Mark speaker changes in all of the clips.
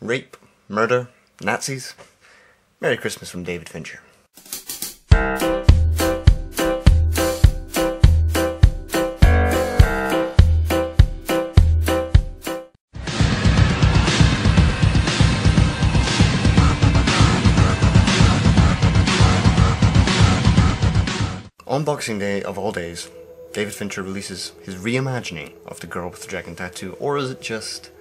Speaker 1: Rape, murder, Nazis. Merry Christmas from David Fincher. On Boxing Day of all days, David Fincher releases his reimagining of The Girl with the Dragon Tattoo, or is it just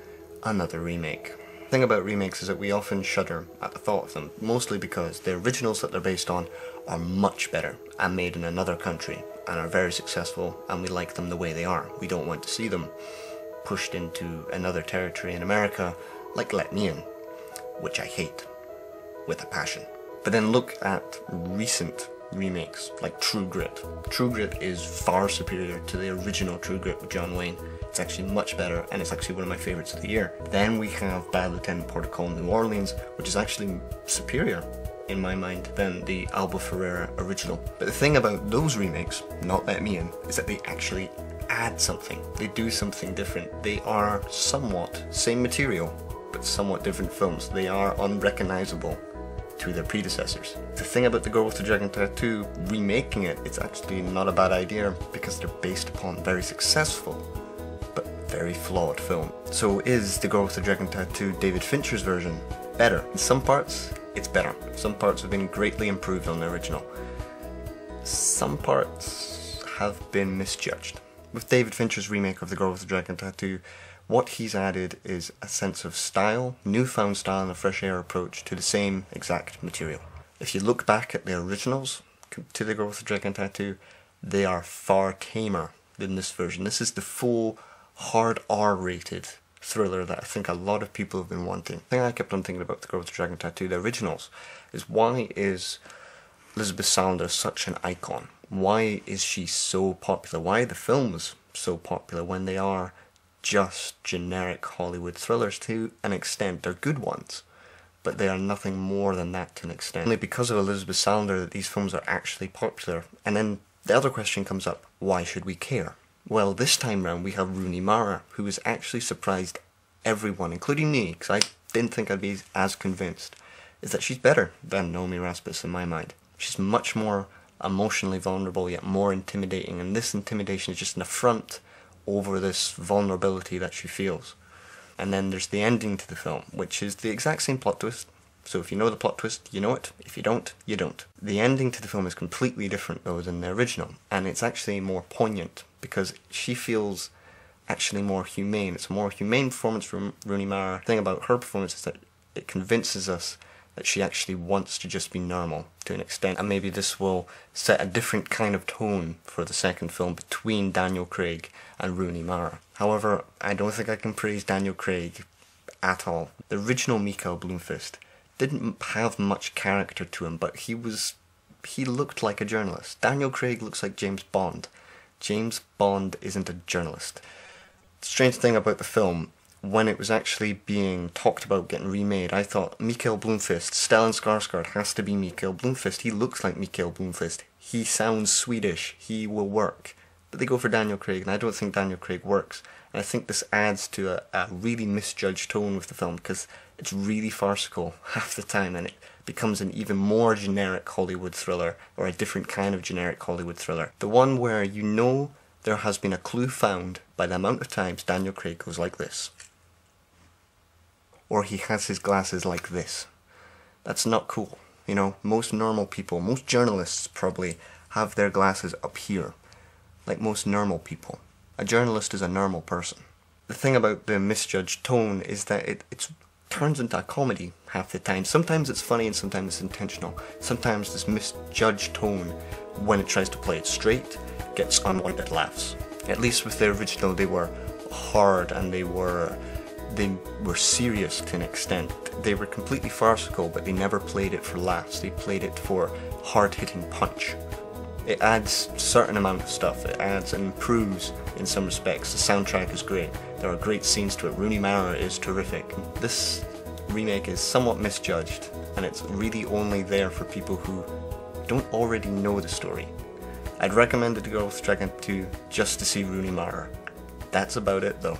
Speaker 1: another remake? The thing about remakes is that we often shudder at the thought of them, mostly because the originals that they're based on are much better and made in another country and are very successful, and we like them the way they are. We don't want to see them pushed into another territory in America like Let Me In, which I hate with a passion. But then look at recent remakes like True Grit. True Grit is far superior to the original True Grit with John Wayne. It's actually much better, and it's actually one of my favourites of the year. Then we have Bad Lieutenant Protocol New Orleans, which is actually superior in my mind than the Alba Ferreira original. But the thing about those remakes, not Let Me In, is that they actually add something. They do something different. They are somewhat same material, but somewhat different films. They are unrecognisable to their predecessors. The thing about The Girl with the Dragon Tattoo, remaking it, it's actually not a bad idea because they're based upon very successful but very flawed film. So is The Girl with the Dragon Tattoo David Fincher's version better? In some parts, it's better. Some parts have been greatly improved on the original. Some parts have been misjudged. With David Fincher's remake of The Girl with the Dragon Tattoo, what he's added is a sense of style, newfound style, and a fresh air approach to the same exact material. If you look back at the originals to The Girl with the Dragon Tattoo, they are far tamer than this version. This is the full, hard R-rated thriller that I think a lot of people have been wanting. The thing I kept on thinking about The Girl with the Dragon Tattoo, the originals, is why is Elizabeth Salander such an icon? Why is she so popular? Why are the films so popular when they are just generic Hollywood thrillers? To an extent, they're good ones, but they are nothing more than that to an extent. Only because of Elizabeth Salander that these films are actually popular. And then the other question comes up, why should we care? Well, this time round we have Rooney Mara, who has actually surprised everyone, including me, because I didn't think I'd be as convinced, is that she's better than Noomi Rapace in my mind. She's much more emotionally vulnerable, yet more intimidating, and this intimidation is just an affront over this vulnerability that she feels. And then there's the ending to the film, which is the exact same plot twist. So if you know the plot twist, you know it. If you don't, you don't. The ending to the film is completely different though than the original, and it's actually more poignant because she feels actually more humane. It's a more humane performance from Rooney Mara. The thing about her performance is that it convinces us that she actually wants to just be normal to an extent, and maybe this will set a different kind of tone for the second film between Daniel Craig and Rooney Mara. However, I don't think I can praise Daniel Craig at all. The original Mikael Blomkvist didn't have much character to him, but he looked like a journalist. Daniel Craig looks like James Bond. James Bond isn't a journalist. The strange thing about the film, when it was actually being talked about getting remade, I thought Mikael Blomkvist, Stellan Skarsgård has to be Mikael Blomkvist. He looks like Mikael Blomkvist. He sounds Swedish. He will work. But they go for Daniel Craig, and I don't think Daniel Craig works. And I think this adds to a really misjudged tone with the film, because it's really farcical half the time, and it becomes an even more generic Hollywood thriller, or a different kind of generic Hollywood thriller. The one where you know there has been a clue found by the amount of times Daniel Craig goes like this. Or he has his glasses like this. That's not cool. You know, most normal people, most journalists probably have their glasses up here, like most normal people. A journalist is a normal person. The thing about the misjudged tone is that it turns into a comedy half the time. Sometimes it's funny and sometimes it's intentional. Sometimes this misjudged tone, when it tries to play it straight, gets unwanted laughs. At least with the original, they were hard and they were serious to an extent. They were completely farcical, but they never played it for laughs. They played it for hard-hitting punch. It adds a certain amount of stuff. It adds and improves in some respects. The soundtrack is great. There are great scenes to it. Rooney Mara is terrific. This remake is somewhat misjudged, and it's really only there for people who don't already know the story. I'd recommend The Girl with the Dragon 2 just to see Rooney Mara. That's about it though.